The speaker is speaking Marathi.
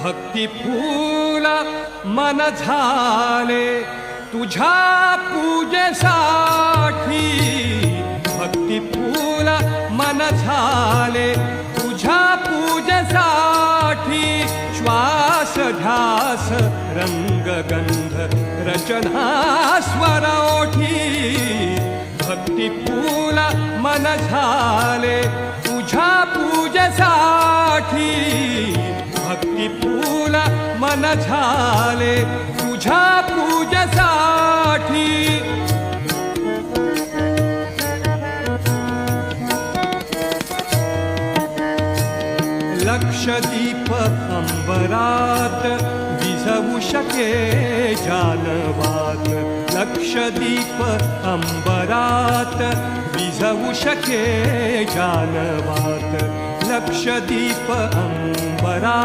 भक्ती फूल मन झाले तुझ्या पूजेसाठी, भक्ती फूल मन झाले तुझ्या पूजेसाठी, श्वास ध्यास रंग गंध रचना स्वर ओठी, भक्ती फूल मन झाले तुझ्या पूजेसाठी, भक्ती फूल मन झाले तुझ्या पूजेसाठी. लक्षदीप अंबरात विझवू शके जानवात, लक्षदीप अंबरात विझवू शके जानवात, लक्षदीप अंबरात